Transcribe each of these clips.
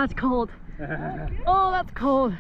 that's cold. Oh, that's cold.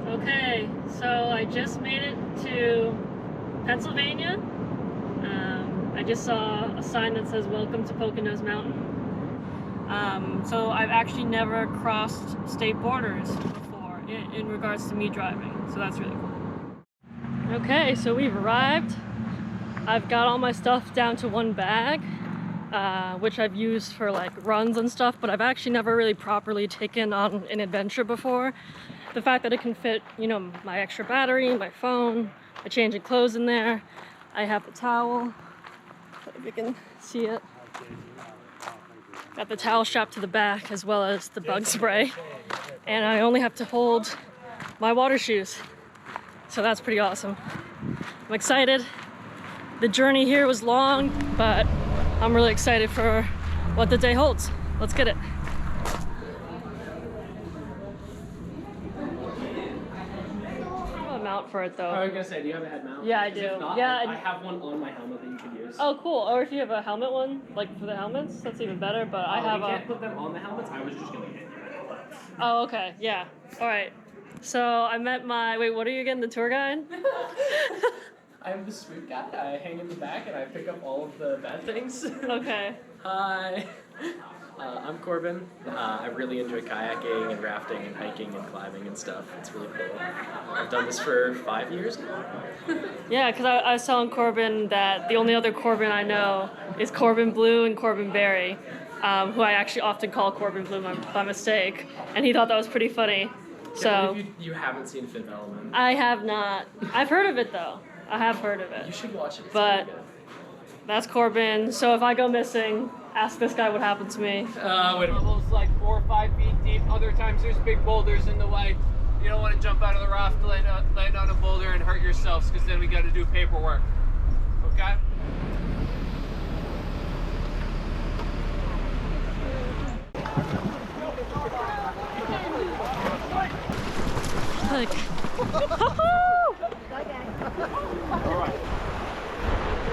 Okay, so I just made it to Pennsylvania. I just saw a sign that says "Welcome to Poconos Mountain." So I've actually never crossed state borders before in regards to me driving, so that's really cool. Okay, so we've arrived. I've got all my stuff down to one bag, which I've used for like runs and stuff, but I've actually never really properly taken on an adventure before. The fact that it can fit, you know, my extra battery, my phone, my change of clothes in there. I have the towel, if you can see it. Got the towel strapped to the back as well as the bug spray. And I only have to hold my water shoes. So that's pretty awesome. I'm excited. The journey here was long, but I'm really excited for what the day holds. Let's get it. Mount for it though. I was gonna say, do you have a head mount? Yeah, I do. If not, yeah, I have one on my helmet that you could use. Oh, cool. Or if you have a helmet one, like for the helmets, that's even better. But I have we can't put them on the helmets. I was just gonna get you. Oh, okay. Yeah. All right. So I met my. Wait, what are you again? The tour guide? I'm the sweet guy. I hang in the back and I pick up all of the bad things. Okay. Hi. I'm Corbin. I really enjoy kayaking and rafting and hiking and climbing and stuff. It's really cool. I've done this for 5 years now. Yeah, because I was telling Corbin that the only other Corbin I know is Corbin Blue and Corbin Berry, who I actually often call Corbin Blue by mistake, and he thought that was pretty funny. So you haven't seen Fifth Element. I have not. I've heard of it though. I have heard of it. You should watch it. It's but really good. That's Corbin. So if I go missing, ask this guy what happened to me. Wait a minute. Levels like 4 or 5 feet deep. Other times there's big boulders in the way. You don't want to jump out of the raft, land on a boulder, and hurt yourselves, because then we got to do paperwork. Okay? Like,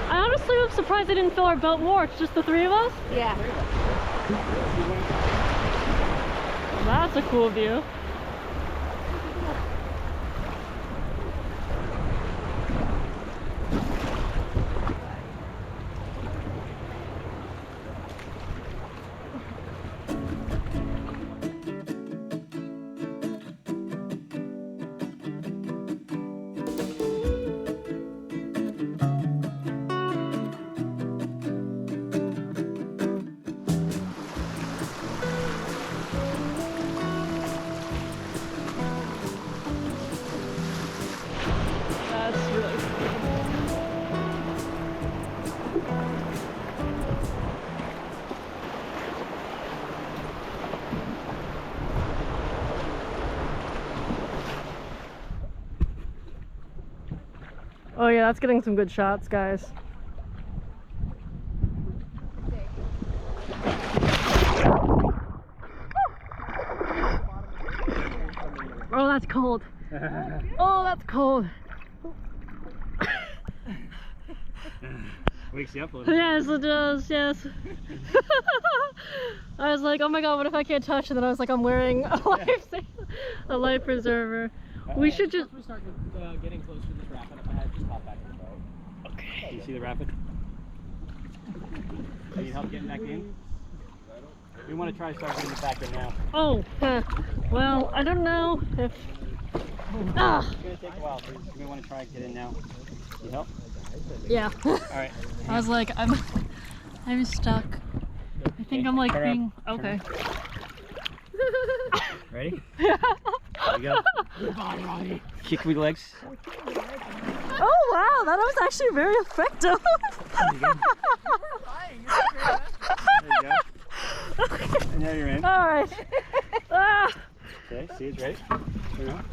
I honestly am surprised they didn't fill our boat more. It's just the 3 of us? Yeah. That's a cool view. Oh yeah, that's getting some good shots, guys. Oh, that's cold. Oh, that's cold. Wakes you up a little bit. Yes, it does, yes. I was like, oh my god, what if I can't touch? And then I was like, I'm wearing a life preserver. We should just... Once we start getting close to this rapid up ahead, just hop back in the boat. Okay. Do you see the rapid? Need help getting back in? We want to try start getting back in now. Oh, well, I don't know if... Ah! It's going to take a while, so we want to try and get in now. Need help? Yeah. Alright. I was like, I'm stuck. I think I'm like being... Okay. Ready? There we go. Kick with legs. Oh wow, that was actually very effective. There you go. And now you're in. Alright. Ah. Okay, see it's ready. Turn on.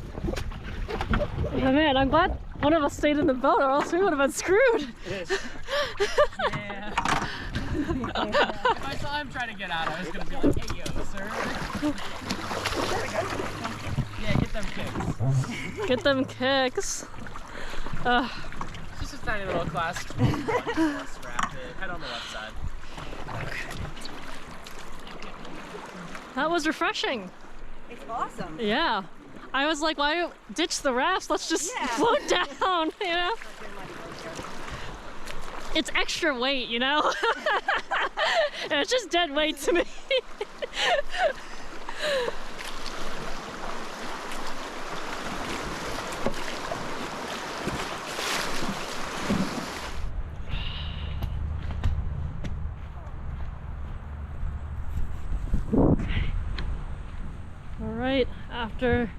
Oh, man, I'm glad one of us stayed in the boat, or else we would have been screwed. Yeah. If I saw him trying to get out, I was gonna be like, hey, yo, sir. Yeah, get them kicks. Get them kicks. Just a tiny little class. Let's wrap it. Head on the left side. That was refreshing. It's awesome. Yeah. I was like, why ditch the rafts? Let's just float down, you know? It's extra weight, you know? And it's just dead weight to me. All right, after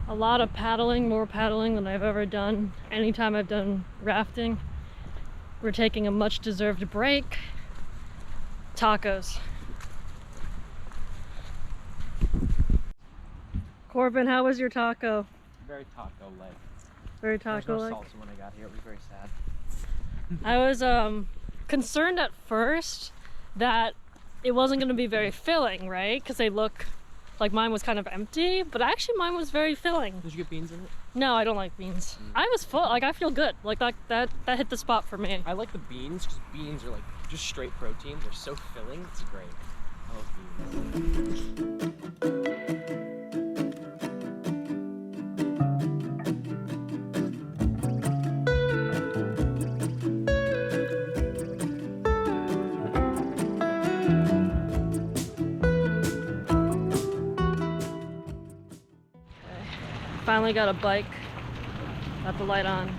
a lot of paddling, more paddling than I've ever done anytime I've done rafting, we're taking a much deserved break. Tacos. Corbin, how was your taco? Very taco-like. Very There's no taco-like? salsa when I got here. It was very sad. I was concerned at first that it wasn't going to be very filling, right? Because they look like mine was kind of empty, but actually mine was very filling. Did you get beans in it? No, I don't like beans. I was full. Like, I feel good. Like that hit the spot for me. I like the beans because beans are like just straight protein. They're so filling. It's great. I love beans. Finally got a bike. Got the light on.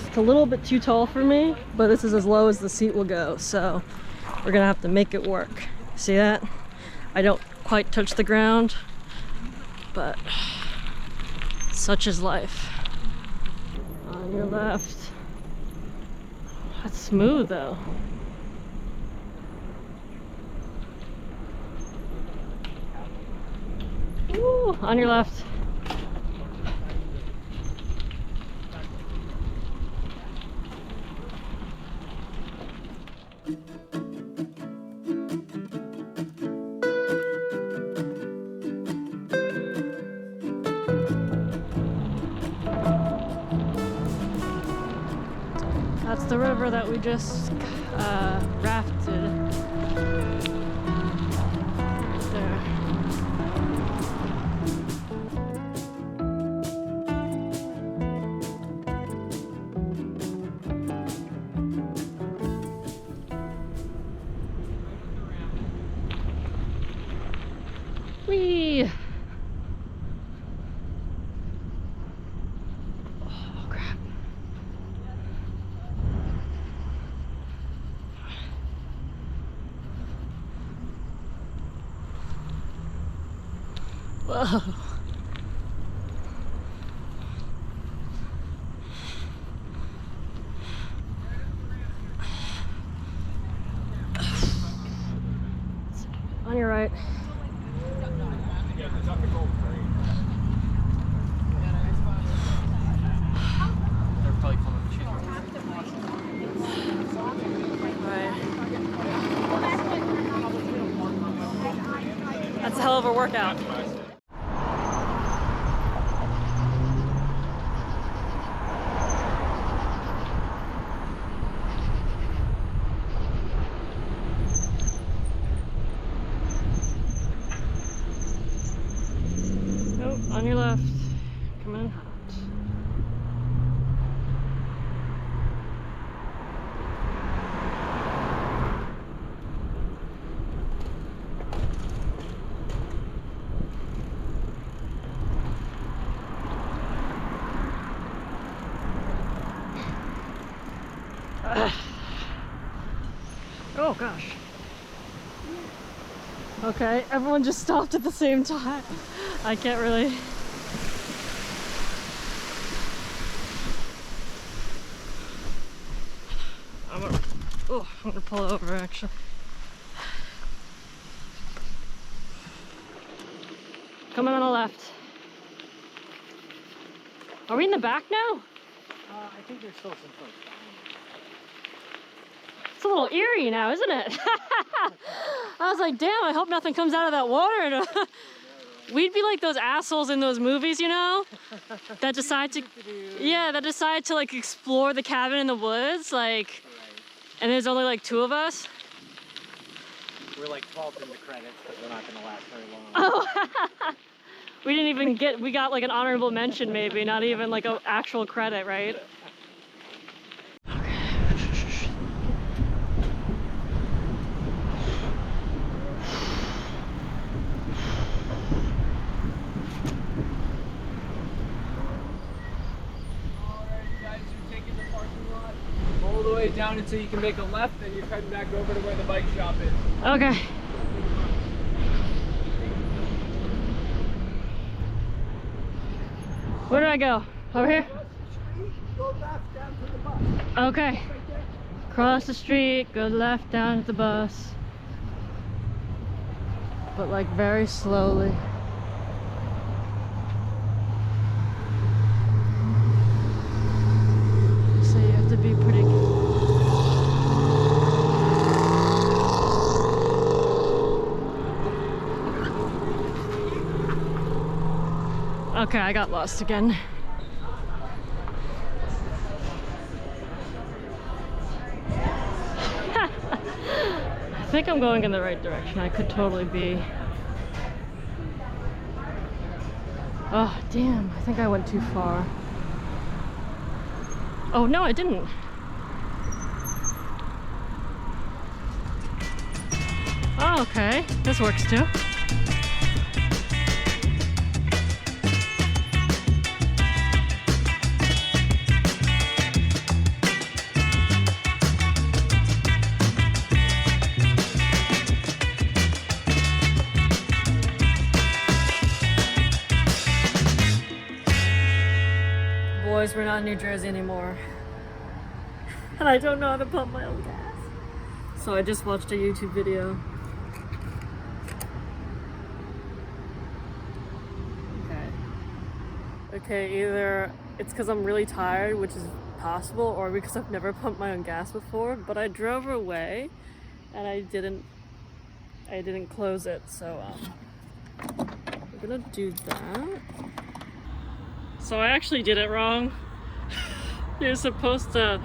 It's a little bit too tall for me, but this is as low as the seat will go, so we're gonna have to make it work. See that? I don't quite touch the ground, but such is life. On your left. That's smooth though. Ooh, on your left. That's the river that we just rafted. There. Whee! Oh, crap. Whoa. On your right. They're probably coming with chicken. That's a hell of a workout. Nope, on your left. Come in hot. Oh gosh. Okay, everyone just stopped at the same time. I can't really. I'm gonna pull over actually. Coming on the left. Are we in the back now? I think there's still some folks behind me. It's a little eerie now, isn't it? I was like, damn, I hope nothing comes out of that water. And we'd be like those assholes in those movies, you know? That decide to, yeah, that decide to like explore the cabin in the woods, like, and there's only like 2 of us. We're like 12th in the credits because we're not going to last very long. Oh, we didn't even get, we got like an honorable mention maybe, not even like an actual credit, right? All the way down until you can make a left, and you're heading back over to where the bike shop is. Okay. Where do I go? Over here? Go left down to the bus. Okay. Cross the street, go left down to the bus. But like very slowly. So you have to be pretty. Okay, I got lost again. I think I'm going in the right direction. I could totally be. Oh, damn. I think I went too far. Oh, no, I didn't. Oh, okay. This works too. Boys, we're not in New Jersey anymore. And I don't know how to pump my own gas. So I just watched a YouTube video. Okay, either it's because I'm really tired, which is possible, or because I've never pumped my own gas before, but I drove away and I didn't close it, so we're gonna do that. So I actually did it wrong. You're supposed to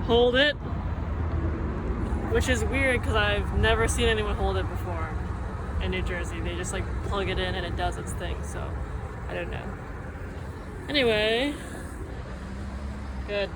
hold it, which is weird because I've never seen anyone hold it before in New Jersey. They just like plug it in and it does its thing, so I don't know. Anyway, good.